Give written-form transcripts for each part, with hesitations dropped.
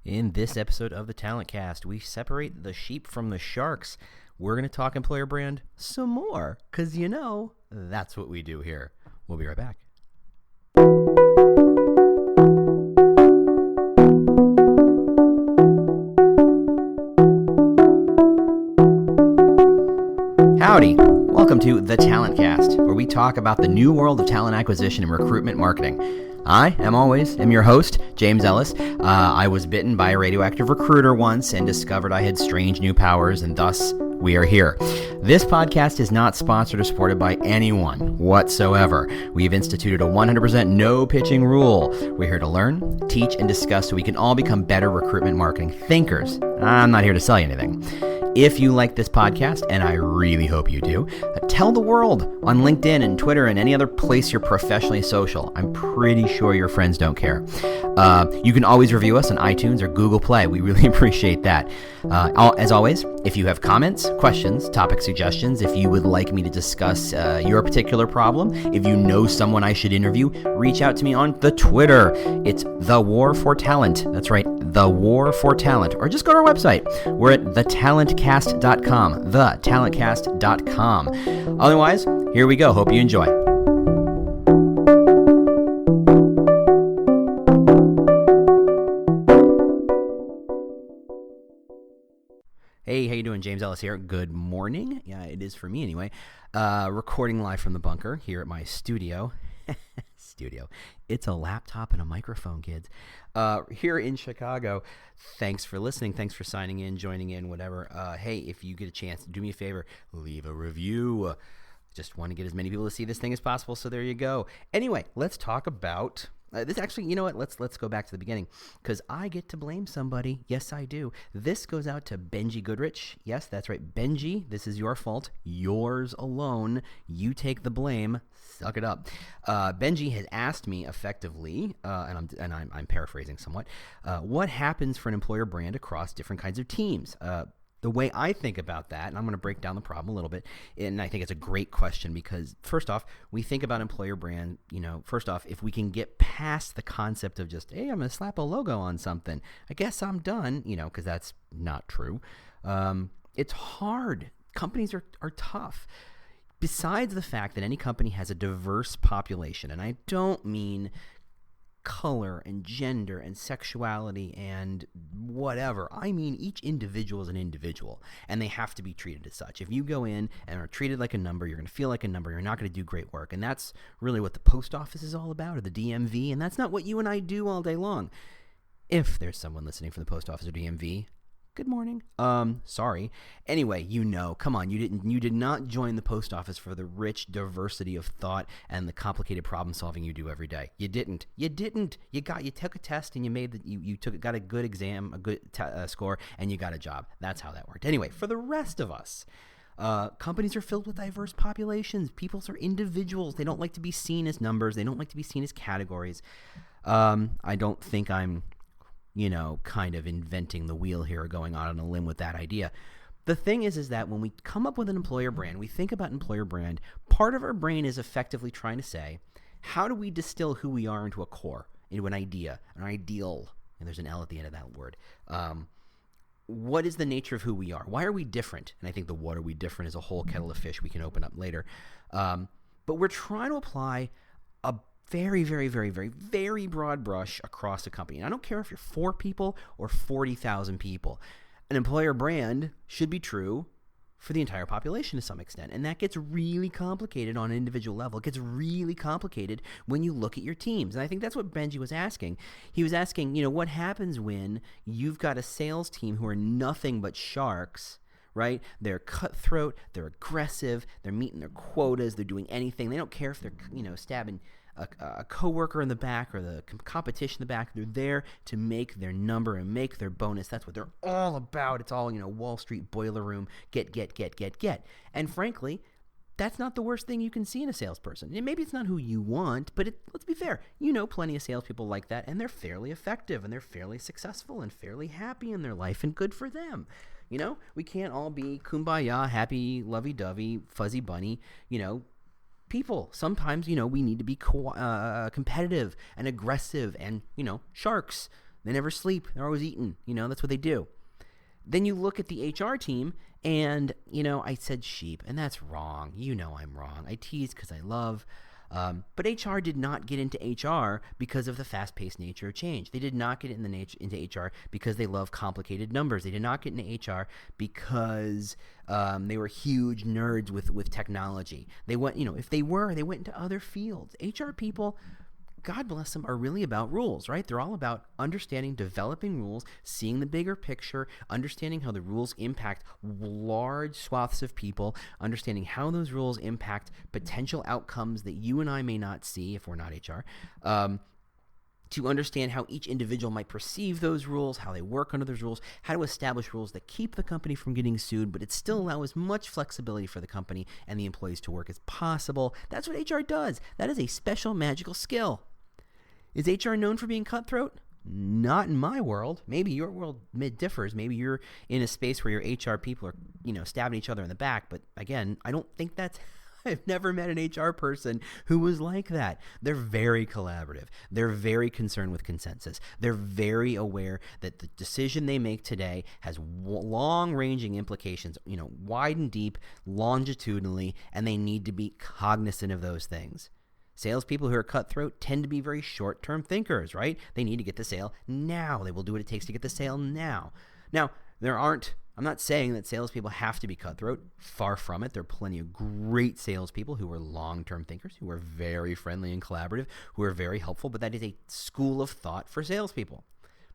In this episode of the Talent Cast, we separate the sheep from the sharks. We're going to talk employer brand some more, because that's what we do here. We'll be right back. Howdy. Welcome to The Talent Cast, where we talk about the new world of talent acquisition and recruitment marketing. I, am your host, James Ellis. I was bitten by a radioactive recruiter once and discovered I had strange new powers, and thus we are here. This podcast is not sponsored or supported by anyone whatsoever. We've instituted a 100% no pitching rule. We're here to learn, teach, and discuss so we can all become better recruitment marketing thinkers. I'm not here to sell you anything. If you like this podcast, and I really hope you do, tell the world on LinkedIn and Twitter and any other place you're professionally social. I'm pretty sure your friends don't care. You can always review us on iTunes or Google Play. We really appreciate that. As always, if you have comments, questions, topic suggestions, if you would like me to discuss your particular problem, if you know someone I should interview, reach out to me on the Twitter. It's The War for Talent. That's right, The War for Talent. Or just go to our website. We're at thetalentcast.com, thetalentcast.com. Otherwise, here we go. Hope you enjoy. Hey, how you doing? James Ellis here. Good morning. Yeah, it is for me anyway. Recording live from the bunker here at my studio. It's a laptop and a microphone, kids. Here in Chicago. Thanks for listening. Thanks for signing in, joining in, whatever. Hey, if you get a chance, do me a favor, leave a review. Just want to get as many people to see this thing as possible, so there you go. Anyway, let's talk about this. Actually, you know what? Let's go back to the beginning, because I get to blame somebody. Yes, I do. This goes out to Benji Goodrich. Yes, that's right, Benji. This is your fault. Yours alone. You take the blame. Suck it up. Benji has asked me effectively, and I'm paraphrasing somewhat. What happens for an employer brand across different kinds of teams? The way I think about that, and I'm going to break down the problem a little bit, and I think it's a great question because, first off, we think about employer brand, first off, if we can get past the concept of just, hey, I'm going to slap a logo on something, I guess I'm done, because that's not true. It's hard. Companies are tough. Besides the fact that any company has a diverse population, and I don't mean color and gender and sexuality and whatever. I mean, each individual is an individual, and they have to be treated as such. If you go in and are treated like a number, you're going to feel like a number. You're not going to do great work, and that's really what the post office is all about, or the DMV, and that's not what you and I do all day long. If there's someone listening from the post office or DMV, good morning. Sorry. Anyway, come on, you did not join the post office for the rich diversity of thought and the complicated problem solving you do every day. You didn't. You took a test and got a good exam, a good score, and you got a job. That's how that worked. Anyway, for the rest of us, companies are filled with diverse populations. People are individuals. They don't like to be seen as numbers. They don't like to be seen as categories. I don't think I'm kind of inventing the wheel here or going out on a limb with that idea. The thing is that when we come up with an employer brand, we think about employer brand, part of our brain is effectively trying to say, how do we distill who we are into a core, into an idea, an ideal, and there's an L at the end of that word. What is the nature of who we are? Why are we different? And I think the what are we different is a whole kettle of fish we can open up later. But we're trying to apply a very, very, very, very, very broad brush across a company. And I don't care if you're 4 people or 40,000 people. An employer brand should be true for the entire population to some extent. And that gets really complicated on an individual level. It gets really complicated when you look at your teams. And I think that's what Benji was asking. He was asking, what happens when you've got a sales team who are nothing but sharks, right? They're cutthroat, they're aggressive, they're meeting their quotas, they're doing anything. They don't care if they're, stabbing a coworker in the back or the competition in the back. They're there to make their number and make their bonus. That's what they're all about. It's all, Wall Street boiler room, get. And frankly, that's not the worst thing you can see in a salesperson. And maybe it's not who you want, but let's be fair. Plenty of salespeople like that, and they're fairly effective, and they're fairly successful, and fairly happy in their life, and good for them. We can't all be kumbaya, happy, lovey-dovey, fuzzy bunny, people. Sometimes, we need to be competitive and aggressive and, sharks. They never sleep. They're always eating. That's what they do. Then you look at the HR team, and, I said sheep, and that's wrong. I'm wrong. I tease because I love. But HR did not get into HR because of the fast-paced nature of change. They did not get into HR because they love complicated numbers. They did not get into HR because they were huge nerds with technology. They went, if they went into other fields. HR people, God bless them, are really about rules, right? They're all about understanding, developing rules, seeing the bigger picture, understanding how the rules impact large swaths of people, understanding how those rules impact potential outcomes that you and I may not see if we're not HR, to understand how each individual might perceive those rules, how they work under those rules, how to establish rules that keep the company from getting sued, but it still allow as much flexibility for the company and the employees to work as possible. That's what HR does. That is a special magical skill. Is HR known for being cutthroat? Not in my world. Maybe your world differs. Maybe you're in a space where your HR people are, stabbing each other in the back. But again, I don't think that's... I've never met an HR person who was like that. They're very collaborative. They're very concerned with consensus. They're very aware that the decision they make today has long-ranging implications, wide and deep, longitudinally, and they need to be cognizant of those things. Salespeople who are cutthroat tend to be very short-term thinkers, right? They need to get the sale now. They will do what it takes to get the sale now. Now, I'm not saying that salespeople have to be cutthroat. Far from it. There are plenty of great salespeople who are long-term thinkers, who are very friendly and collaborative, who are very helpful, but that is a school of thought for salespeople.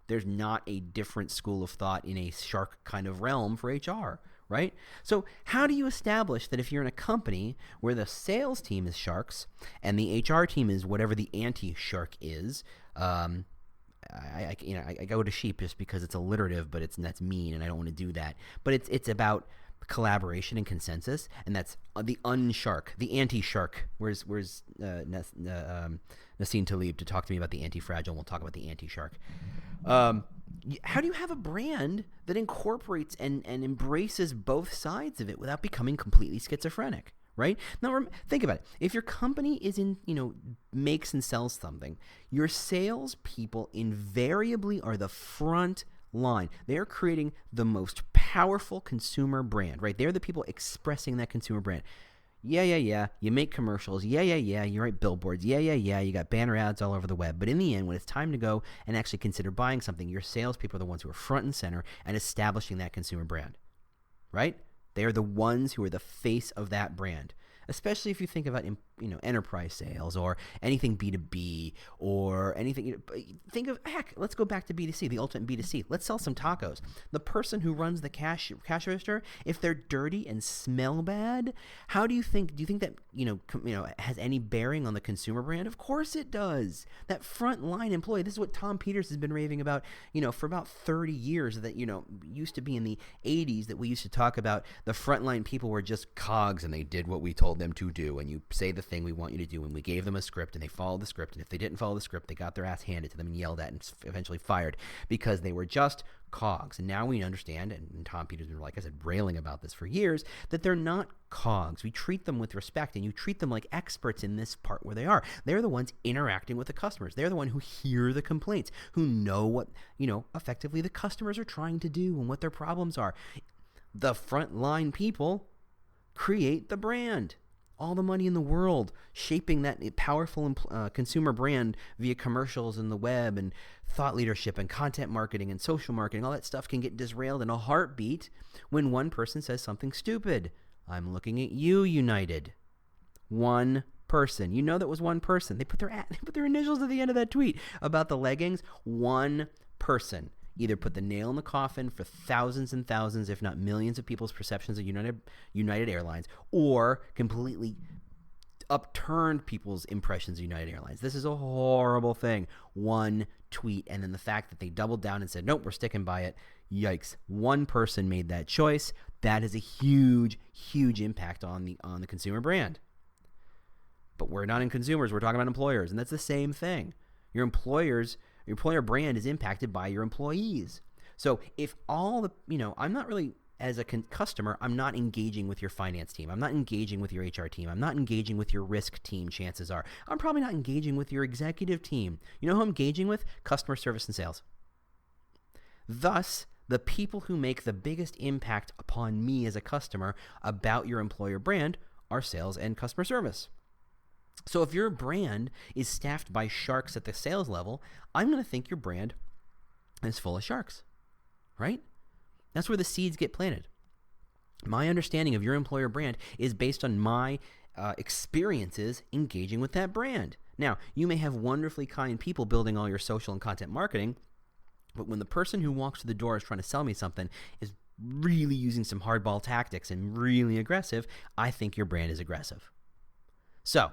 There's not a different school of thought in a shark kind of realm for HR, right? So how do you establish that if you're in a company where the sales team is sharks and the HR team is whatever the anti-shark is? I go to sheep just because it's alliterative, but that's mean, and I don't want to do that. But it's about collaboration and consensus, and that's the unshark, the anti-shark. Where's Nassim Taleb to talk to me about the anti-fragile? We'll talk about the anti-shark. How do you have a brand that incorporates and embraces both sides of it without becoming completely schizophrenic? Right? Now, think about it. If your company makes and sells something, your salespeople invariably are the front line. They are creating the most powerful consumer brand, right? They're the people expressing that consumer brand. Yeah. You make commercials. Yeah. You write billboards. Yeah. You got banner ads all over the web. But in the end, when it's time to go and actually consider buying something, your salespeople are the ones who are front and center and establishing that consumer brand, right? They are the ones who are the face of that brand, especially if you think about enterprise sales or anything B2B or anything. Think of, let's go back to B2C, the ultimate B2C. Let's sell some tacos. The person who runs the cash register, if they're dirty and smell bad, do you think that has any bearing on the consumer brand? Of course it does. That frontline employee, this is what Tom Peters has been raving about, for about 30 years, that, used to be in the 80s that we used to talk about the frontline people were just cogs and they did what we told them to do, and you say the thing we want you to do, and we gave them a script and they followed the script, and if they didn't follow the script, they got their ass handed to them and yelled at and eventually fired because they were just cogs. And now we understand, and Tom Peters has been, like I said, railing about this for years, that they're not cogs. We treat them with respect, and you treat them like experts in this part where they are. They're the ones interacting with the customers. They're the one who hear the complaints, who know what, effectively the customers are trying to do and what their problems are. The frontline people create the brand. All the money in the world shaping that powerful consumer brand via commercials and the web and thought leadership and content marketing and social marketing, all that stuff can get disrailed in a heartbeat when one person says something stupid. I'm looking at you, United. One person. That was one person. They put their initials at the end of that tweet about the leggings. One person either put the nail in the coffin for thousands and thousands, if not millions of people's perceptions of United Airlines, or completely upturned people's impressions of United Airlines. This is a horrible thing. One tweet, and then the fact that they doubled down and said, nope, we're sticking by it. Yikes. One person made that choice. That is a huge, huge impact on the consumer brand. But we're not in consumers. We're talking about employers, and that's the same thing. Your employer brand is impacted by your employees. So if I'm not really, as a customer, I'm not engaging with your finance team. I'm not engaging with your HR team. I'm not engaging with your risk team, chances are. I'm probably not engaging with your executive team. You know who I'm engaging with? Customer service and sales. Thus, the people who make the biggest impact upon me as a customer about your employer brand are sales and customer service. So if your brand is staffed by sharks at the sales level, I'm going to think your brand is full of sharks, right? That's where the seeds get planted. My understanding of your employer brand is based on my experiences engaging with that brand. Now, you may have wonderfully kind people building all your social and content marketing, but when the person who walks through the door is trying to sell me something is really using some hardball tactics and really aggressive, I think your brand is aggressive. So,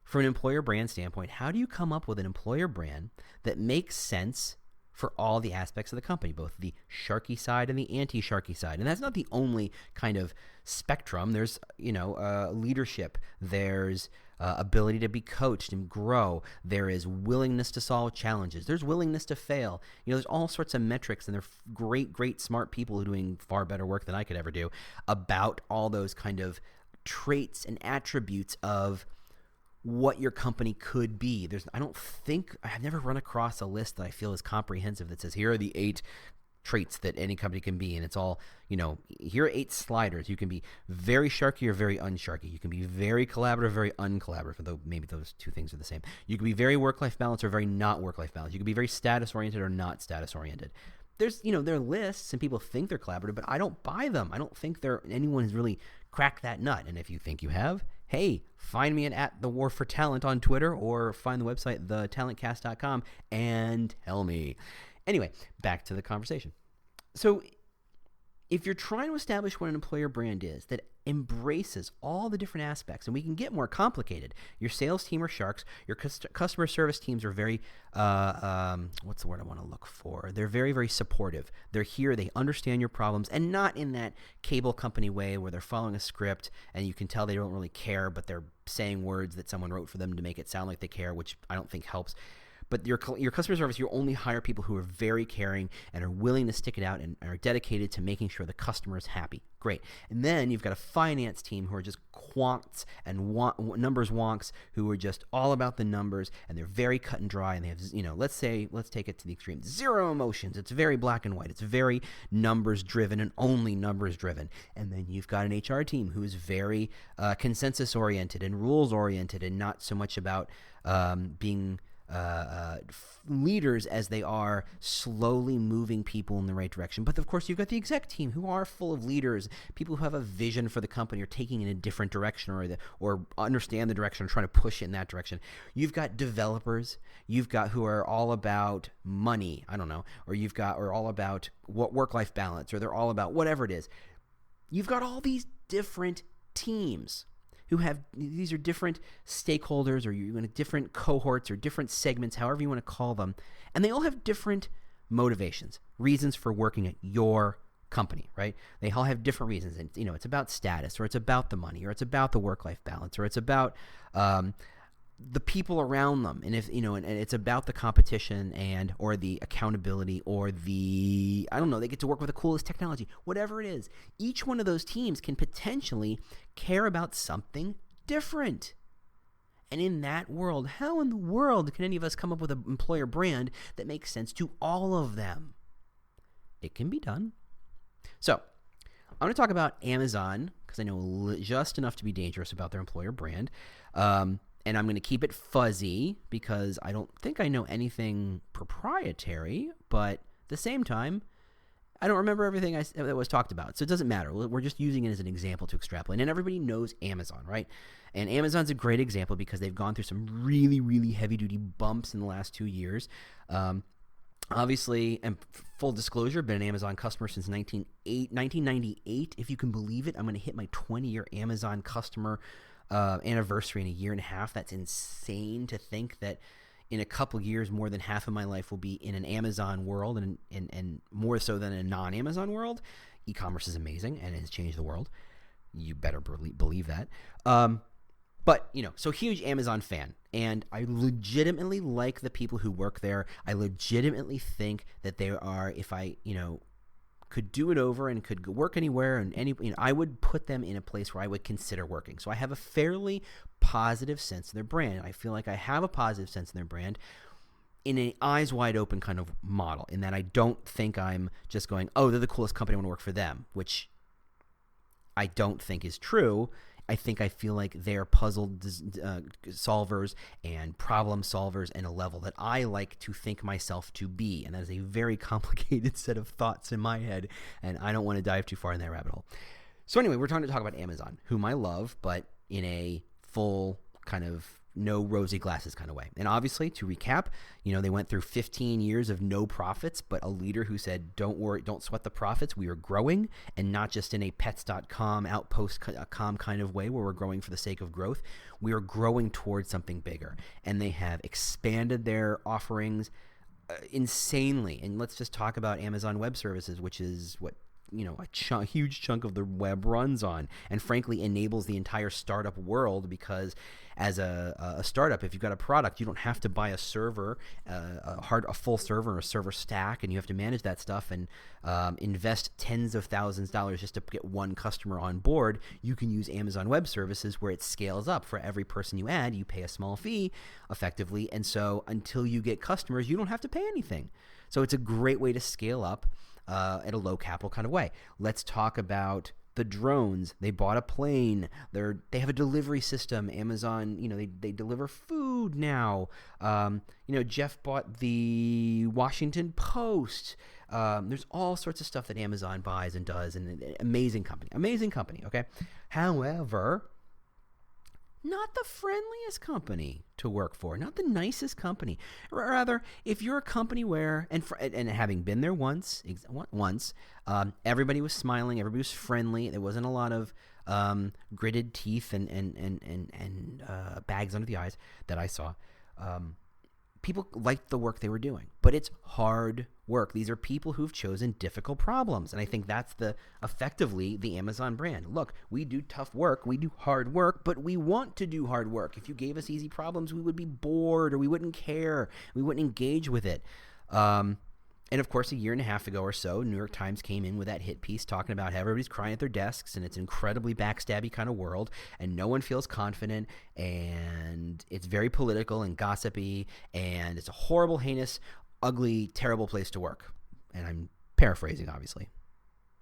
from an employer brand standpoint, how do you come up with an employer brand that makes sense for all the aspects of the company, both the sharky side and the anti-sharky side? And that's not the only kind of spectrum. There's, leadership. There's ability to be coached and grow. There is willingness to solve challenges. There's willingness to fail. There's all sorts of metrics, and they're great, smart people who are doing far better work than I could ever do about all those kind of traits and attributes of what your company could be. I've never run across a list that I feel is comprehensive that says, here are the 8 traits that any company can be. And it's all, here are 8 sliders. You can be very sharky or very unsharky. You can be very collaborative, very uncollaborative, though maybe those two things are the same. You can be very work-life balance or very not work-life balance. You can be very status-oriented or not status-oriented. There's, there are lists and people think they're collaborative, but I don't buy them. I don't think anyone has really cracked that nut. And if you think you have, hey, find me at The War for Talent on Twitter, or find the website, thetalentcast.com, and tell me. Anyway, back to the conversation. So if you're trying to establish what an employer brand is that embraces all the different aspects, and we can get more complicated. Your sales team are sharks. Your customer service teams are very, what's the word I want to look for? They're very, very supportive. They're here. They understand your problems, and not in that cable company way where they're following a script and you can tell they don't really care, but they're saying words that someone wrote for them to make it sound like they care, which I don't think helps. But your customer service, you only hire people who are very caring and are willing to stick it out and are dedicated to making sure the customer is happy. Great. And then you've got a finance team who are just quants and numbers wonks who are just all about the numbers, and they're very cut and dry, and they have, let's take it to the extreme. 0 emotions. It's very black and white. It's very numbers driven and only numbers driven. And then you've got an HR team who is very consensus oriented and rules oriented, and not so much about being leaders as they are slowly moving people in the right direction. But of course, you've got the exec team who are full of leaders, people who have a vision for the company or taking it in a different direction, or understand the direction or trying to push it in that direction. You've got developers, who are all about money, or all about what work-life balance, or they're all about whatever it is. You've got all these different teams who have, these are different stakeholders, or you're in different cohorts or different segments, however you want to call them, and they all have different motivations, reasons for working at your company, right? They all have different reasons, and it's about status, or it's about the money, or it's about the work-life balance, or it's about the people around them, and and it's about the competition or the accountability, or they get to work with the coolest technology, whatever it is. Each one of those teams can potentially care about something different. And in that world, how in the world can any of us come up with an employer brand that makes sense to all of them? It can be done. So I'm going to talk about Amazon, because I know just enough to be dangerous about their employer brand. And I'm going to keep it fuzzy because I don't think I know anything proprietary, but at the same time, I don't remember everything that was talked about. So it doesn't matter. We're just using it as an example to extrapolate. And everybody knows Amazon, right? And Amazon's a great example because they've gone through some really, really heavy-duty bumps in the last 2 years. Obviously, and full disclosure, been an Amazon customer since 1998. If you can believe it, I'm going to hit my 20-year Amazon customer anniversary in a year and a half. That's insane to think that in a couple years, more than half of my life will be in an Amazon world, and more so than a non-Amazon world. E-commerce is amazing and it has changed the world. You better believe that. But, so huge Amazon fan. And I legitimately like the people who work there. I legitimately think that they are, if I, could do it over and could work anywhere, and I would put them in a place where I would consider working. So I have a fairly positive sense of their brand. I feel like I have a positive sense of their brand. in an eyes wide open kind of model, in that I don't think I'm just going, oh, they're the coolest company, I want to work for them, which I don't think is true. I feel like they're puzzle solvers and problem solvers in a level that I like to think myself to be. And that is a very complicated set of thoughts in my head, and I don't want to dive too far in that rabbit hole. So anyway, we're trying to talk about Amazon, whom I love, but in a full kind of no rosy glasses kind of way. And obviously, to recap, they went through 15 years of no profits, but a leader who said, don't worry, don't sweat the profits. We are growing, and not just in a pets.com, outpost.com kind of way where we're growing for the sake of growth. We are growing towards something bigger. And they have expanded their offerings insanely. And let's just talk about Amazon Web Services, which is what a huge chunk of the web runs on, and frankly enables the entire startup world, because as a startup, if you've got a product, you don't have to buy a server, a full server or a server stack, and you have to manage that stuff and invest tens of thousands of dollars just to get one customer on board. You can use Amazon Web Services where it scales up. For every person you add, you pay a small fee effectively, and so until you get customers, you don't have to pay anything. So it's a great way to scale up at a low capital kind of way. Let's talk about the drones. They bought a plane. They have a delivery system. Amazon, they deliver food now. Jeff bought the Washington Post. There's all sorts of stuff that Amazon buys and does, and amazing company. Okay, however, not the friendliest company to work for, not the nicest company. Rather, if you're a company where, and having been there once, everybody was smiling, everybody was friendly. There wasn't a lot of gritted teeth and bags under the eyes that I saw. People liked the work they were doing, but it's hard work. These are people who've chosen difficult problems, and I think that's effectively the Amazon brand. Look, we do tough work, we do hard work, but we want to do hard work. If you gave us easy problems, we would be bored, or we wouldn't care, we wouldn't engage with it. And of course, a year and a half ago or so, New York Times came in with that hit piece talking about how everybody's crying at their desks, and it's an incredibly backstabby kind of world, and no one feels confident, and it's very political and gossipy, and it's a horrible, heinous, ugly, terrible place to work. And I'm paraphrasing, obviously.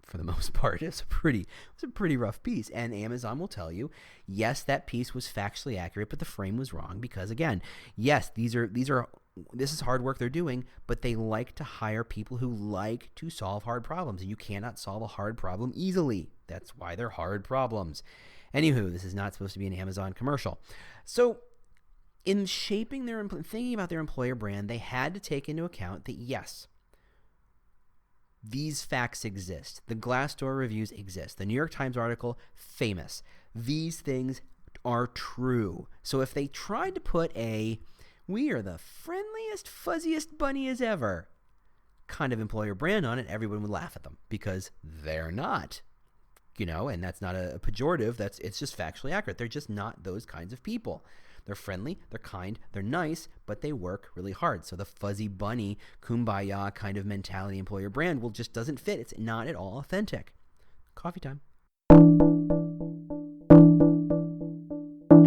For the most part, it's a pretty rough piece. And Amazon will tell you, yes, that piece was factually accurate, but the frame was wrong because, again, yes, this is hard work they're doing, but they like to hire people who like to solve hard problems, and you cannot solve a hard problem easily. That's why they're hard problems. Anywho, this is not supposed to be an Amazon commercial. So in shaping thinking about their employer brand, they had to take into account that, yes, these facts exist. The Glassdoor reviews exist. The New York Times article, famous. These things are true. So if they tried to put we are the friendliest, fuzziest bunny as ever kind of employer brand on it, everyone would laugh at them because they're not. And that's not a pejorative. It's just factually accurate. They're just not those kinds of people. They're friendly, they're kind, they're nice, but they work really hard. So the fuzzy bunny, kumbaya kind of mentality employer brand just doesn't fit. It's not at all authentic. Coffee time.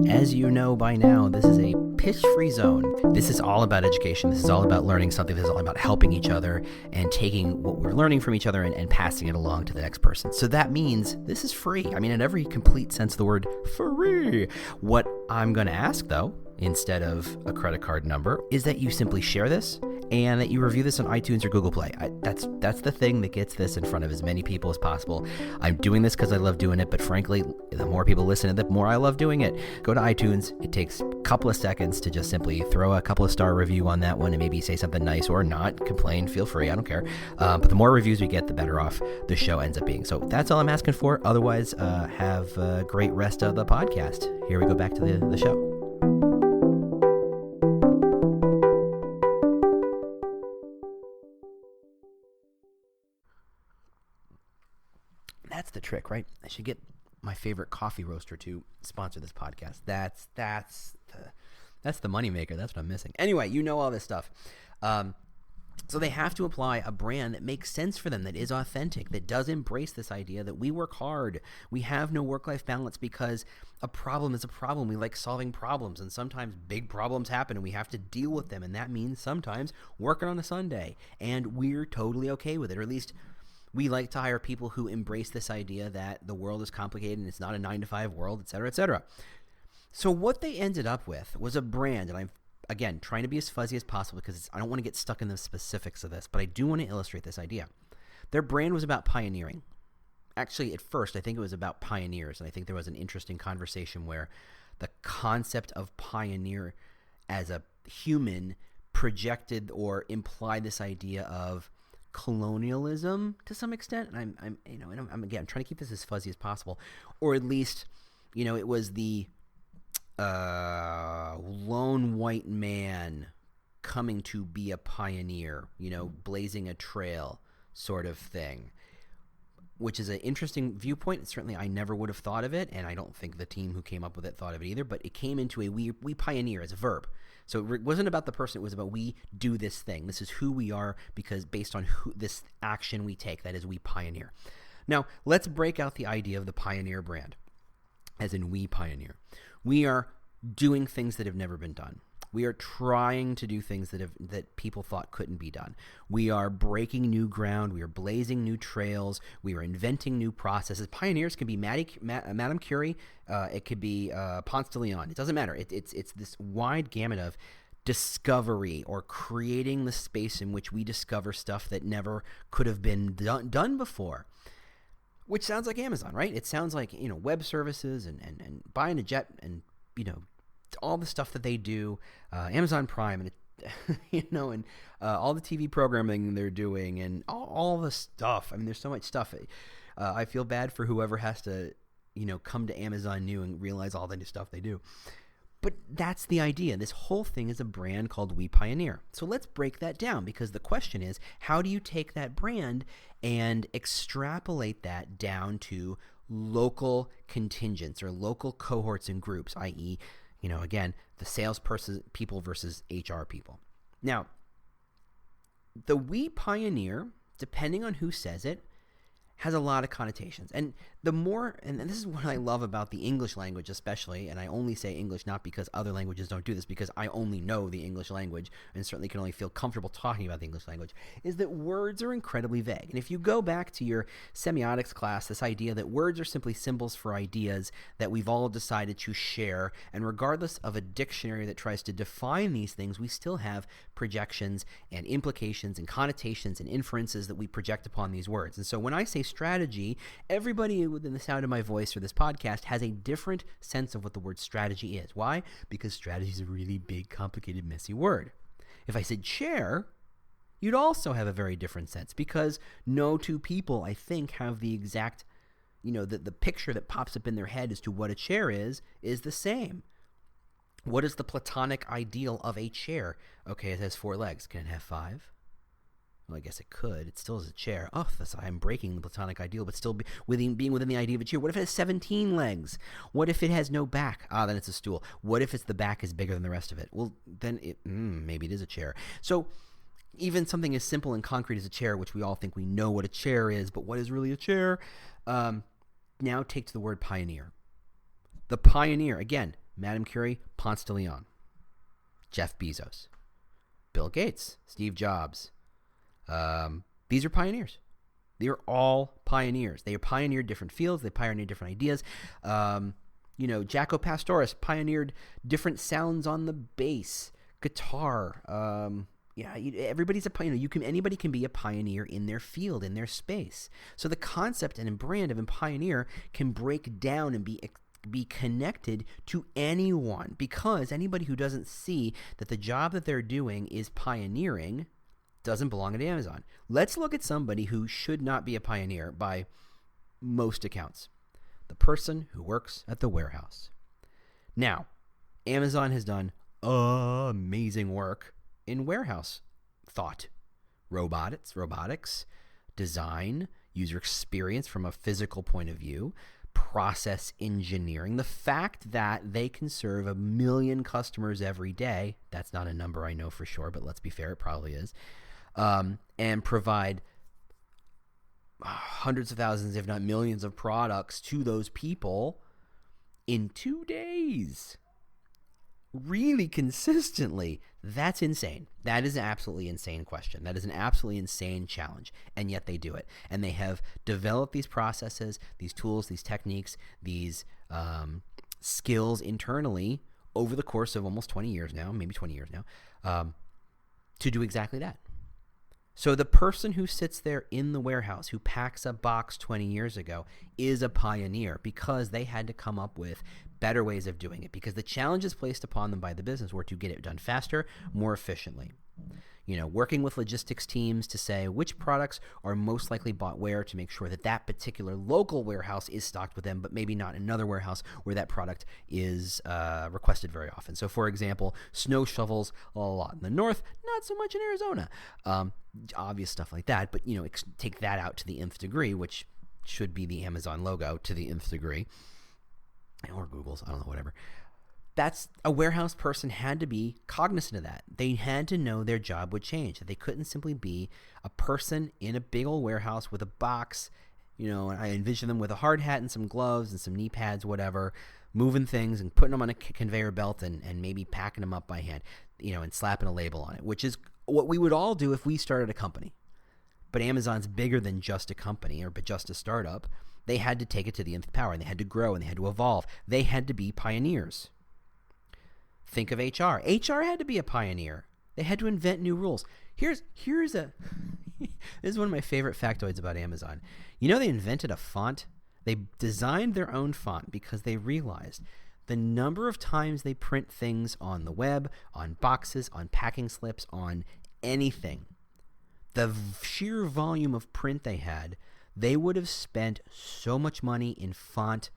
As you know by now, this is a pitch-free zone. This is all about education. This is all about learning something. This is all about helping each other and taking what we're learning from each other and passing it along to the next person. So that means this is free. I mean, in every complete sense of the word, free. What I'm going to ask, though, instead of a credit card number, is that you simply share this and that you review this on iTunes or Google Play. That's the thing that gets this in front of as many people as possible. I'm doing this because I love doing it, but frankly, the more people listen to it, the more I love doing it. Go to iTunes. It takes a couple of seconds to just simply throw a couple of star review on that one and maybe say something nice or not. Complain, feel free. I don't care. But the more reviews we get, the better off the show ends up being. So that's all I'm asking for. Otherwise, have a great rest of the podcast. Here we go back to the show. That's the trick, right? I should get my favorite coffee roaster to sponsor this podcast. That's the moneymaker. That's what I'm missing. Anyway, all this stuff. So they have to apply a brand that makes sense for them, that is authentic, that does embrace this idea that we work hard. We have no work-life balance because a problem is a problem. We like solving problems, and sometimes big problems happen and we have to deal with them, and that means sometimes working on a Sunday, and we're totally okay with it, or at least we like to hire people who embrace this idea that the world is complicated and it's not a 9-to-5 world, et cetera, et cetera. So what they ended up with was a brand, and I'm again trying to be as fuzzy as possible because I don't want to get stuck in the specifics of this, but I do want to illustrate this idea. Their brand was about pioneering. Actually, at first, I think it was about pioneers, and I think there was an interesting conversation where the concept of pioneer as a human projected or implied this idea of colonialism to some extent, and I'm again trying to keep this as fuzzy as possible, or at least, it was the lone white man coming to be a pioneer, blazing a trail sort of thing, which is an interesting viewpoint. Certainly I never would have thought of it, and I don't think the team who came up with it thought of it either, but it came into a we pioneer as a verb. So it wasn't about the person, it was about we do this thing. This is who we are because based on this action we take, that is, we pioneer. Now, let's break out the idea of the pioneer brand, as in we pioneer. We are doing things that have never been done. We are trying to do things that people thought couldn't be done. We are breaking new ground. We are blazing new trails. We are inventing new processes. Pioneers can be Madame Curie. It could be Ponce de Leon. It doesn't matter. It's this wide gamut of discovery or creating the space in which we discover stuff that never could have been done before. Which sounds like Amazon, right? It sounds like, web services and buying a jet and, all the stuff that they do, Amazon Prime and, and all the TV programming they're doing and all the stuff. I mean, there's so much stuff. I feel bad for whoever has to, come to Amazon New and realize all the new stuff they do. But that's the idea. This whole thing is a brand called We Pioneer. So let's break that down, because the question is, how do you take that brand and extrapolate that down to local contingents or local cohorts and groups, i.e., again, the salesperson people versus HR people. Now, the We Pioneer, depending on who says it, has a lot of connotations. And and this is what I love about the English language especially, and I only say English not because other languages don't do this, because I only know the English language and certainly can only feel comfortable talking about the English language, is that words are incredibly vague. And if you go back to your semiotics class, this idea that words are simply symbols for ideas that we've all decided to share, and regardless of a dictionary that tries to define these things, we still have projections and implications and connotations and inferences that we project upon these words. And so when I say strategy, everybody within the sound of my voice or this podcast has a different sense of what the word strategy is. Why? Because strategy is a really big, complicated, messy word. If I said chair, you'd also have a very different sense, because no two people, I think, have the exact, the picture that pops up in their head as to what a chair is the same. What is the platonic ideal of a chair? Okay, it has 4 legs. Can it have 5? Well, I guess it could. It still is a chair. Oh, I'm breaking the platonic ideal, but still being within the idea of a chair. What if it has 17 legs? What if it has no back? Then it's a stool. What if the back is bigger than the rest of it? Well, then maybe it is a chair. So even something as simple and concrete as a chair, which we all think we know what a chair is, but what is really a chair? Now take to the word pioneer. The pioneer, again, Madame Curie, Ponce de Leon, Jeff Bezos, Bill Gates, Steve Jobs. These are pioneers. They are all pioneers. They pioneered different fields. They pioneered different ideas. Jaco Pastorius pioneered different sounds on the bass, guitar. Everybody's a pioneer. Anybody can be a pioneer in their field, in their space. So the concept and brand of a pioneer can break down and be connected to anyone, because anybody who doesn't see that the job that they're doing is pioneering doesn't belong at Amazon. Let's look at somebody who should not be a pioneer by most accounts. The person who works at the warehouse. Now, Amazon has done amazing work in warehouse thought. Robotics, design, user experience from a physical point of view, process engineering. The fact that they can serve 1 million customers every day, that's not a number I know for sure, but let's be fair, it probably is. and provide hundreds of thousands, if not millions of products to those people in 2 days, really consistently. That's insane. That is an absolutely insane question. That is an absolutely insane challenge. And yet they do it. And they have developed these processes, these tools, these techniques, these skills internally over the course of almost 20 years now, maybe 20 years now, to do exactly that. So the person who sits there in the warehouse, who packs a box 20 years ago, is a pioneer because they had to come up with better ways of doing it, because the challenges placed upon them by the business were to get it done faster, more efficiently. Working with logistics teams to say which products are most likely bought where, to make sure that that particular local warehouse is stocked with them, but maybe not another warehouse where that product is requested very often. So, for example, snow shovels a lot in the north, not so much in Arizona. Obvious stuff like that, but take that out to the nth degree, which should be the Amazon logo to the nth degree, or Google's, I don't know, whatever. That's a warehouse person had to be cognizant of that. They had to know their job would change, that they couldn't simply be a person in a big old warehouse with a box. I envision them with a hard hat and some gloves and some knee pads, whatever, moving things and putting them on a conveyor belt and maybe packing them up by hand, and slapping a label on it, which is what we would all do if we started a company. But Amazon's bigger than just a company but just a startup. They had to take it to the nth power, and they had to grow, and they had to evolve. They had to be pioneers. Think of HR. HR had to be a pioneer. They had to invent new rules. Here's this is one of my favorite factoids about Amazon. They invented a font. They designed their own font because they realized the number of times they print things on the web, on boxes, on packing slips, on anything. The sheer volume of print they had, they would have spent so much money in font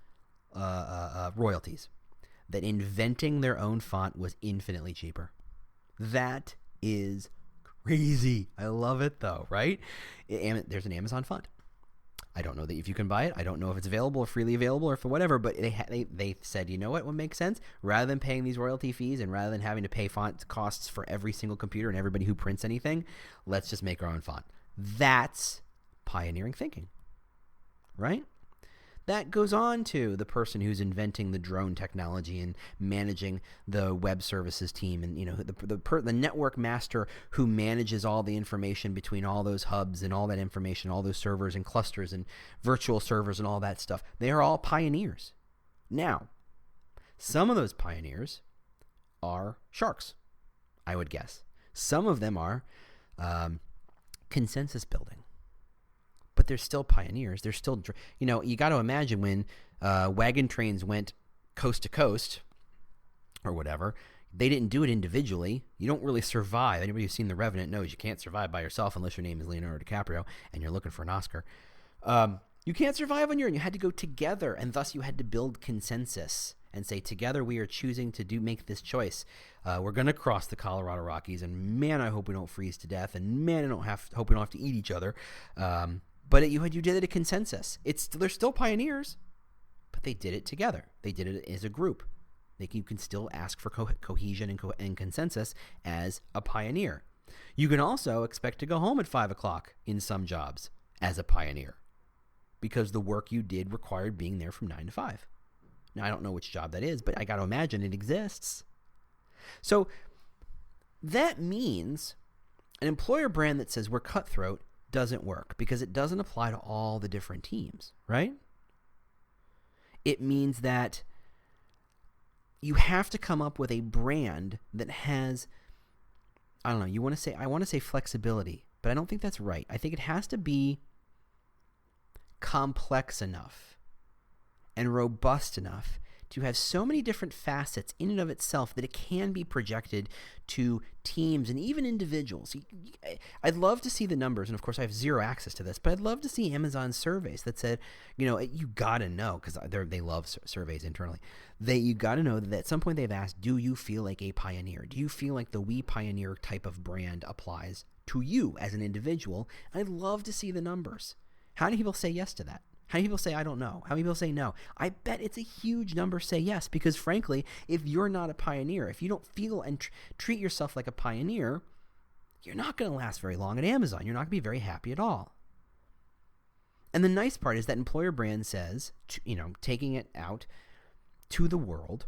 royalties that inventing their own font was infinitely cheaper. That is crazy. I love it though, right? There's an Amazon font. I don't know that if you can buy it. I don't know if it's available or freely available or for whatever, but they said, you know what would make sense? Rather than paying these royalty fees and rather than having to pay font costs for every single computer and everybody who prints anything, let's just make our own font. That's pioneering thinking, right? That goes on to the person who's inventing the drone technology and managing the web services team, and the network master who manages all the information between all those hubs and all that information, all those servers and clusters and virtual servers and all that stuff. They are all pioneers. Now, some of those pioneers are sharks, I would guess. Some of them are consensus building. But they're still pioneers. They're still, you got to imagine when wagon trains went coast to coast or whatever, they didn't do it individually. You don't really survive. Anybody who's seen The Revenant knows you can't survive by yourself unless your name is Leonardo DiCaprio and you're looking for an Oscar. You can't survive on your own. You had to go together, and thus you had to build consensus and say, together we are choosing to make this choice. We're going to cross the Colorado Rockies, and man, I hope we don't freeze to death, and man, hope we don't have to eat each other. But you did it a consensus. They're still pioneers, but they did it together. They did it as a group. You can still ask for cohesion and consensus as a pioneer. You can also expect to go home at 5 o'clock in some jobs as a pioneer because the work you did required being there from 9 to 5. Now, I don't know which job that is, but I got to imagine it exists. So that means an employer brand that says we're cutthroat doesn't work because it doesn't apply to all the different teams, right? It means that you have to come up with a brand that has, I don't know, I want to say flexibility, but I don't think that's right. I think it has to be complex enough and robust enough to have so many different facets in and of itself that it can be projected to teams and even individuals. I'd love to see the numbers, and of course I have zero access to this, but I'd love to see Amazon surveys that said, you got to know, because they love surveys internally, you got to know that at some point they've asked, do you feel like a pioneer? Do you feel like the We Pioneer type of brand applies to you as an individual? I'd love to see the numbers. How many people say yes to that? How many people say, I don't know? How many people say no? I bet it's a huge number say yes, because frankly, if you're not a pioneer, if you don't feel and treat yourself like a pioneer, you're not going to last very long at Amazon. You're not going to be very happy at all. And the nice part is that employer brand says, taking it out to the world,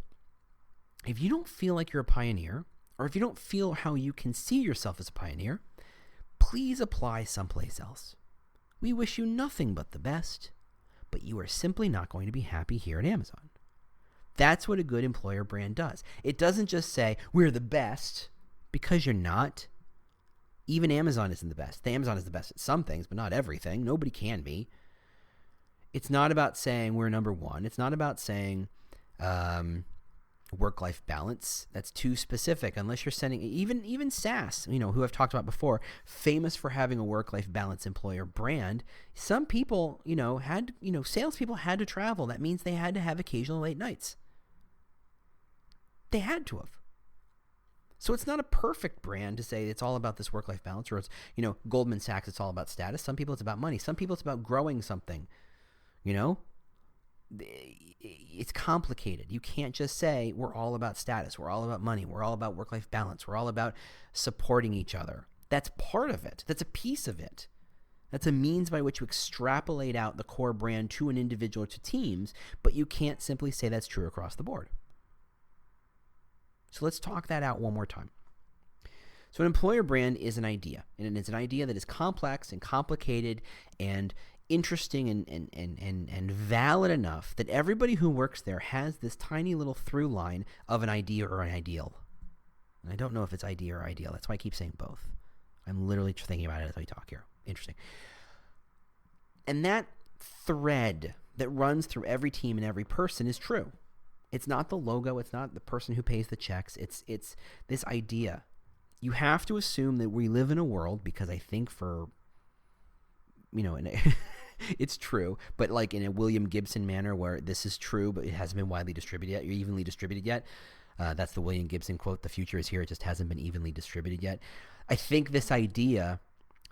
if you don't feel like you're a pioneer, or if you don't feel how you can see yourself as a pioneer, please apply someplace else. We wish you nothing but the best, but you are simply not going to be happy here at Amazon. That's what a good employer brand does. It doesn't just say, we're the best, because you're not. Even Amazon isn't the best. Amazon is the best at some things, but not everything. Nobody can be. It's not about saying we're number one. It's not about saying work-life balance. That's too specific. Unless you're sending even SaaS, who I've talked about before, famous for having a work-life balance employer brand. Some people, salespeople had to travel. That means they had to have occasional late nights. They had to have. So it's not a perfect brand to say it's all about this work-life balance, or it's, Goldman Sachs, it's all about status. Some people it's about money. Some people it's about growing something. It's complicated. You can't just say we're all about status. We're all about money. We're all about work-life balance. We're all about supporting each other. That's part of it. That's a piece of it. That's a means by which you extrapolate out the core brand to an individual or to teams, but you can't simply say that's true across the board. So let's talk that out one more time. So an employer brand is an idea, and it's an idea that is complex and complicated and interesting and valid enough that everybody who works there has this tiny little through line of an idea or an ideal. And I don't know if it's idea or ideal. That's why I keep saying both. I'm literally thinking about it as I talk here. Interesting. And that thread that runs through every team and every person is true. It's not the logo. It's not the person who pays the checks. It's this idea. You have to assume that we live in a world, because I think it's true, but like in a William Gibson manner where this is true, but it hasn't been widely distributed yet, or evenly distributed yet. That's the William Gibson quote, the future is here, it just hasn't been evenly distributed yet. I think this idea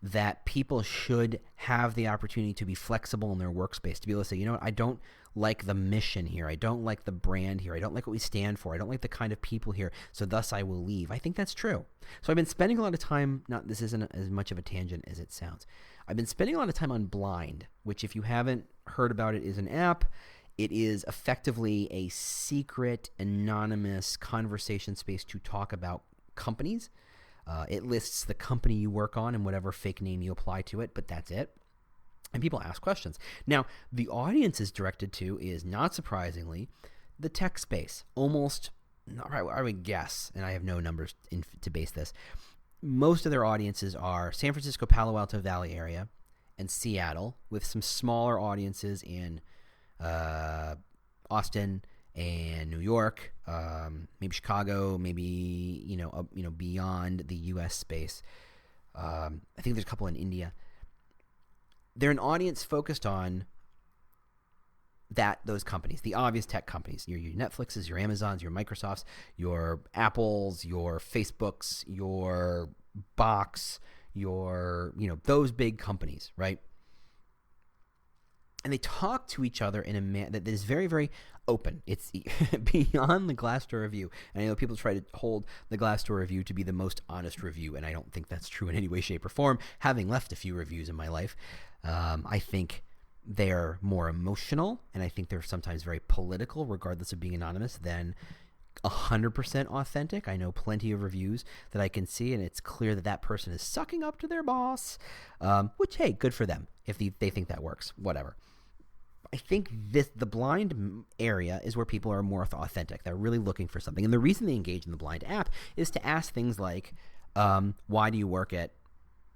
that people should have the opportunity to be flexible in their workspace, to be able to say, I don't like the mission here. I don't like the brand here. I don't like what we stand for. I don't like the kind of people here. So thus I will leave. I think that's true. So I've been spending a lot of time, this isn't as much of a tangent as it sounds. I've been spending a lot of time on Blind, which if you haven't heard about it is an app. It is effectively a secret, anonymous conversation space to talk about companies. It lists the company you work on and whatever fake name you apply to it, but that's it. And people ask questions. Now, the audience is directed to is, not surprisingly, the tech space. Almost, I would guess, and I have no numbers to base this, most of their audiences are San Francisco, Palo Alto Valley area, and Seattle, with some smaller audiences in Austin and New York, maybe Chicago, maybe beyond the U.S. space. I think there's a couple in India. They're an audience focused on those companies, the obvious tech companies, your Netflixes, your Amazons, your Microsofts, your Apples, your Facebooks, your Box, your those big companies, right? And they talk to each other in a manner that is very, very open. It's beyond the Glassdoor review. And I know people try to hold the Glassdoor review to be the most honest review, and I don't think that's true in any way, shape, or form. Having left a few reviews in my life, I think they're more emotional, and I think they're sometimes very political, regardless of being anonymous, than 100% authentic. I know plenty of reviews that I can see, and it's clear that that person is sucking up to their boss, which, hey, good for them if they think that works, whatever. I think the Blind area is where people are more authentic. They're really looking for something. And the reason they engage in the Blind app is to ask things like, why do you work at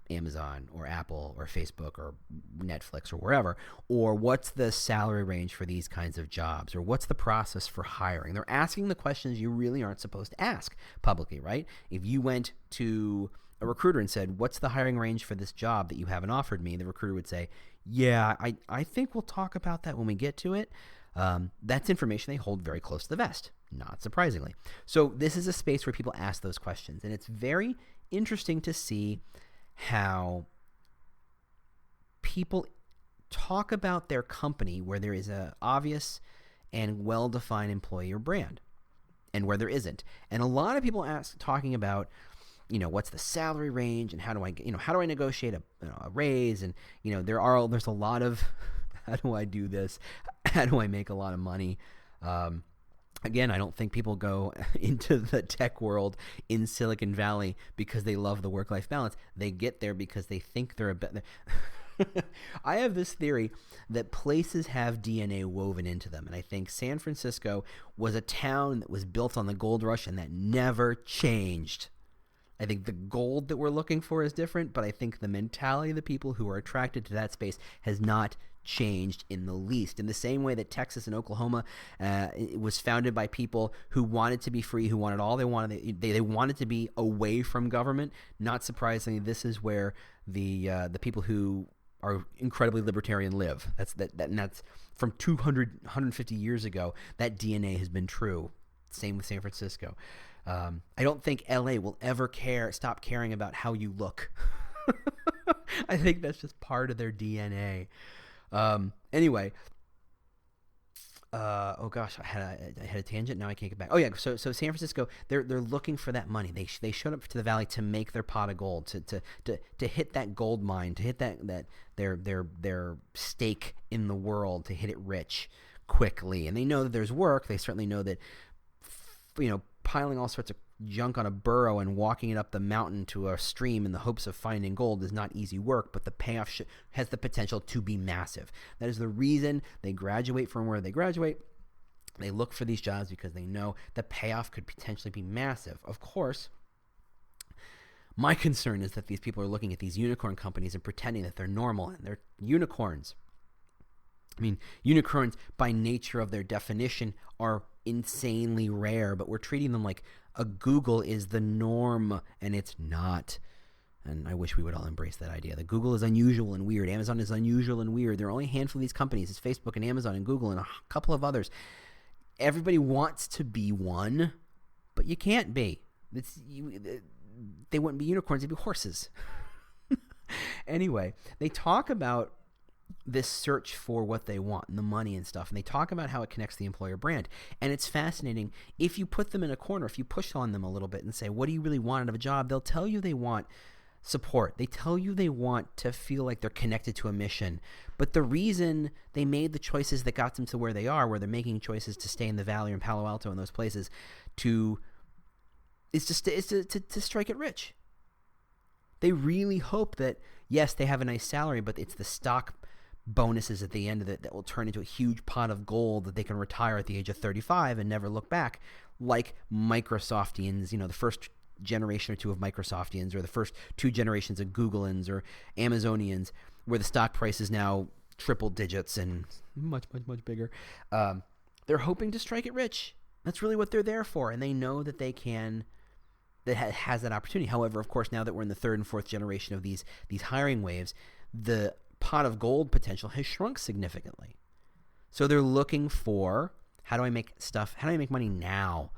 Amazon or Apple or Facebook or Netflix or wherever? Or what's the salary range for these kinds of jobs? Or what's the process for hiring? They're asking the questions you really aren't supposed to ask publicly, right? If you went to a recruiter and said, what's the hiring range for this job that you haven't offered me? The recruiter would say, yeah, I think we'll talk about that when we get to it. That's information they hold very close to the vest, not surprisingly. So this is a space where people ask those questions, and it's very interesting to see how people talk about their company where there is an obvious and well-defined employer brand and where there isn't. And a lot of people talking about what's the salary range, and how do I negotiate a raise, and there's a lot of how do I do this, how do I make a lot of money. Again, I don't think people go into the tech world in Silicon Valley because they love the work-life balance. They get there because they think they're a better. I have this theory that places have DNA woven into them, and I think San Francisco was a town that was built on the gold rush, and that never changed. I think the gold that we're looking for is different, but I think the mentality of the people who are attracted to that space has not changed in the least. In the same way that Texas and Oklahoma it was founded by people who wanted to be free, who wanted all they wanted. They wanted to be away from government. Not surprisingly, this is where the people who are incredibly libertarian live. And that's from 150 years ago. That DNA has been true. Same with San Francisco. I don't think LA will ever stop caring about how you look. I think that's just part of their DNA. Anyway, oh gosh, I had a tangent. Now I can't get back. Oh yeah, so San Francisco, they're looking for that money. They showed up to the valley to make their pot of gold, to hit that gold mine, to hit that their stake in the world, to hit it rich quickly. And they know that there's work. They certainly know that piling all sorts of junk on a burro and walking it up the mountain to a stream in the hopes of finding gold is not easy work, but the payoff has the potential to be massive. That is the reason they graduate from where they graduate. They look for these jobs because they know the payoff could potentially be massive. Of course, my concern is that these people are looking at these unicorn companies and pretending that they're normal, and they're unicorns. I mean, unicorns by nature of their definition are insanely rare, but we're treating them like a Google is the norm, and it's not. And I wish we would all embrace that idea. That Google is unusual and weird. Amazon is unusual and weird. There are only a handful of these companies. It's Facebook and Amazon and Google and a couple of others. Everybody wants to be one, but you can't be. They wouldn't be unicorns. They'd be horses. Anyway, they talk about this search for what they want and the money and stuff, and they talk about how it connects the employer brand. And it's fascinating. If you put them in a corner, if you push on them a little bit and say, what do you really want out of a job, they'll tell you they want support. They tell you they want to feel like they're connected to a mission. But the reason they made the choices that got them to where they are, where they're making choices to stay in the Valley or in Palo Alto and those places, is to strike it rich. They really hope that, yes, they have a nice salary, but it's the stock bonuses at the end of it that will turn into a huge pot of gold that they can retire at the age of 35 and never look back, like Microsoftians, the first generation or two of Microsoftians, or the first two generations of Googleans or Amazonians, where the stock price is now triple digits and much, much, much bigger. They're hoping to strike it rich. That's really what they're there for, and they know that they can. That has that opportunity. However, of course, now that we're in the third and fourth generation of these hiring waves, the pot of gold potential has shrunk significantly. So they're looking for, how do I make money now?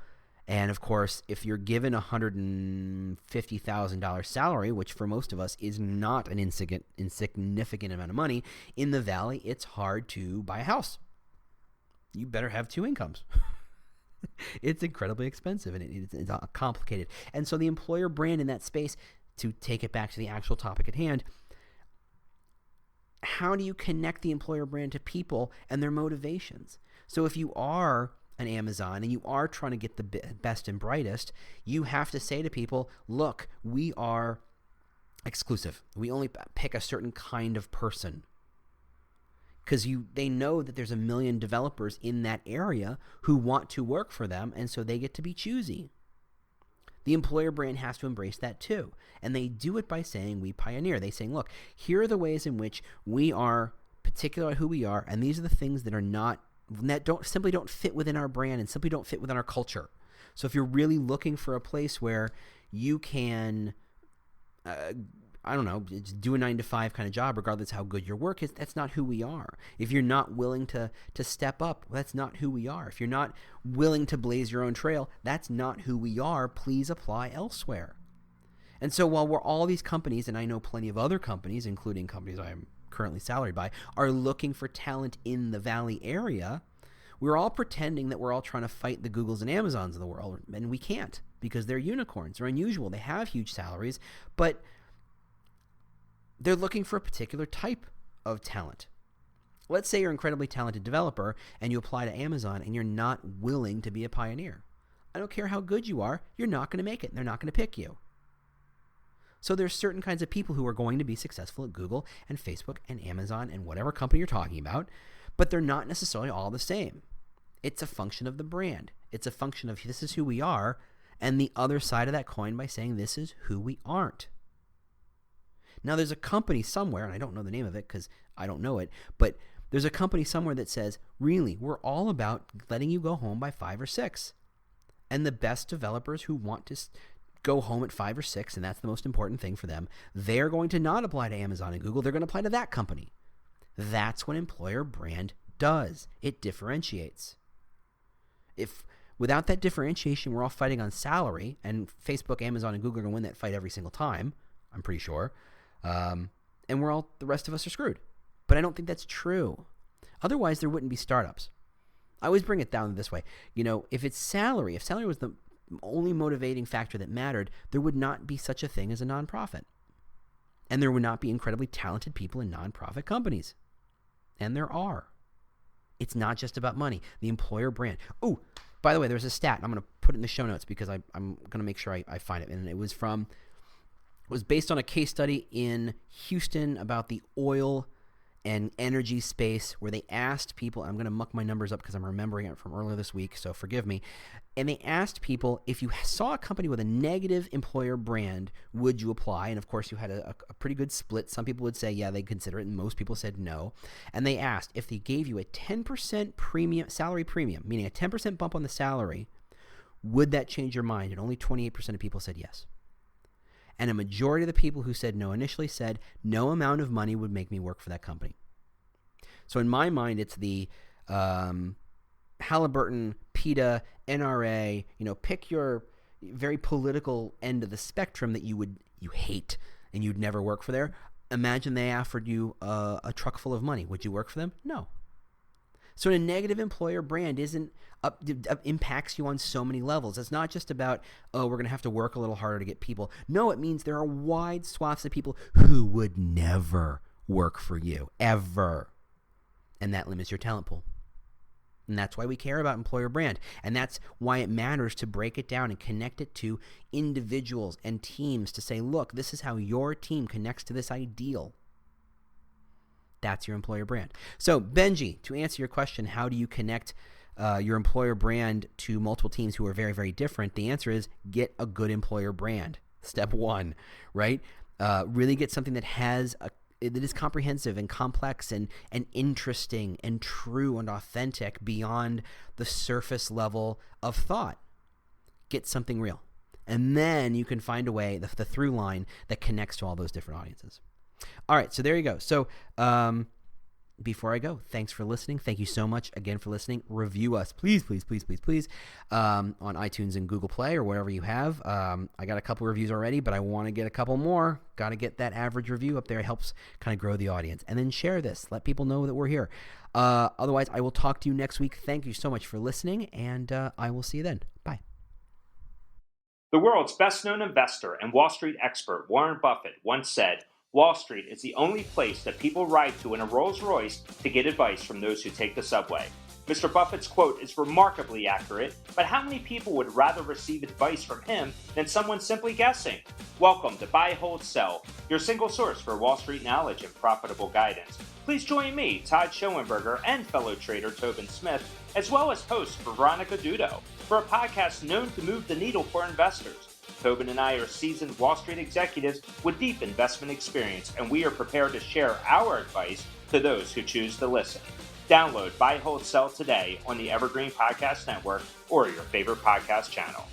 And of course, if you're given a $150,000 salary, which for most of us is not an insignificant amount of money, in the Valley, it's hard to buy a house. You better have two incomes. It's incredibly expensive, and it's complicated. And so the employer brand in that space, to take it back to the actual topic at hand, how do you connect the employer brand to people and their motivations? So if you are an Amazon and you are trying to get the best and brightest, you have to say to people, look, we are exclusive. We only pick a certain kind of person. Because they know that there's a million developers in that area who want to work for them, and so they get to be choosy. The employer brand has to embrace that too. And they do it by saying, we pioneer. They say, look, here are the ways in which we are particular at who we are, and these are the things that simply don't fit within our brand and simply don't fit within our culture. So if you're really looking for a place where you can just do a 9-to-5 kind of job, regardless how good your work is, that's not who we are. If you're not willing to step up, that's not who we are. If you're not willing to blaze your own trail, that's not who we are. Please apply elsewhere. And so while we're all these companies, and I know plenty of other companies, including companies I am currently salaried by, are looking for talent in the Valley area, we're all pretending that we're all trying to fight the Googles and Amazons of the world, and we can't, because they're unicorns. They're unusual. They have huge salaries, but they're looking for a particular type of talent. Let's say you're an incredibly talented developer and you apply to Amazon and you're not willing to be a pioneer. I don't care how good you are, you're not going to make it and they're not going to pick you. So there's certain kinds of people who are going to be successful at Google and Facebook and Amazon and whatever company you're talking about, but they're not necessarily all the same. It's a function of the brand. It's a function of this is who we are, and the other side of that coin by saying this is who we aren't. Now there's a company somewhere, and I don't know the name of it because I don't know it, but there's a company somewhere that says, really, we're all about letting you go home by 5 or 6. And the best developers who want to go home at 5 or 6, and that's the most important thing for them, they're going to not apply to Amazon and Google. They're going to apply to that company. That's what employer brand does. It differentiates. If without that differentiation, we're all fighting on salary, and Facebook, Amazon, and Google are going to win that fight every single time, I'm pretty sure, and the rest of us are screwed. But I don't think that's true. Otherwise, there wouldn't be startups. I always bring it down this way. If salary was the only motivating factor that mattered, there would not be such a thing as a nonprofit. And there would not be incredibly talented people in nonprofit companies. And there are. It's not just about money. The employer brand. Oh, by the way, there's a stat, and I'm going to put it in the show notes because I'm going to make sure I find it. And it was based on a case study in Houston about the oil and energy space where they asked people, I'm going to muck my numbers up because I'm remembering it from earlier this week, so forgive me. And they asked people, if you saw a company with a negative employer brand, would you apply? And of course, you had a pretty good split. Some people would say, yeah, they'd consider it, and most people said no. And they asked, if they gave you a 10% salary premium, meaning a 10% bump on the salary, would that change your mind? And only 28% of people said yes. And a majority of the people who said no initially said, no amount of money would make me work for that company. So in my mind, it's the Halliburton, PETA, NRA, pick your very political end of the spectrum that you hate and you'd never work for there. Imagine they offered you a truck full of money. Would you work for them? No. So a negative employer brand impacts you on so many levels. It's not just about, we're going to have to work a little harder to get people. No, it means there are wide swaths of people who would never work for you, ever. And that limits your talent pool. And that's why we care about employer brand. And that's why it matters to break it down and connect it to individuals and teams to say, look, this is how your team connects to this ideal. That's your employer brand. So, Benji, to answer your question, how do you connect your employer brand to multiple teams who are very, very different? The answer is get a good employer brand. Step 1, right? Really get something that is comprehensive and complex and interesting and true and authentic beyond the surface level of thought. Get something real. And then you can find a way, the through line that connects to all those different audiences. All right, so there you go. So before I go, thanks for listening. Thank you so much again for listening. Review us, please, please, please, please, please, on iTunes and Google Play or wherever you have. I got a couple reviews already, but I want to get a couple more. Got to get that average review up there. It helps kind of grow the audience. And then share this. Let people know that we're here. Otherwise, I will talk to you next week. Thank you so much for listening, and I will see you then. Bye. The world's best-known investor and Wall Street expert Warren Buffett once said, Wall Street is the only place that people ride to in a Rolls-Royce to get advice from those who take the subway. Mr. Buffett's quote is remarkably accurate, but how many people would rather receive advice from him than someone simply guessing? Welcome to Buy, Hold, Sell, your single source for Wall Street knowledge and profitable guidance. Please join me, Todd Schoenberger, and fellow trader Tobin Smith, as well as host Veronica Dudo, for a podcast known to move the needle for investors. Tobin and I are seasoned Wall Street executives with deep investment experience, and we are prepared to share our advice to those who choose to listen. Download Buy, Hold, Sell today on the Evergreen Podcast Network or your favorite podcast channel.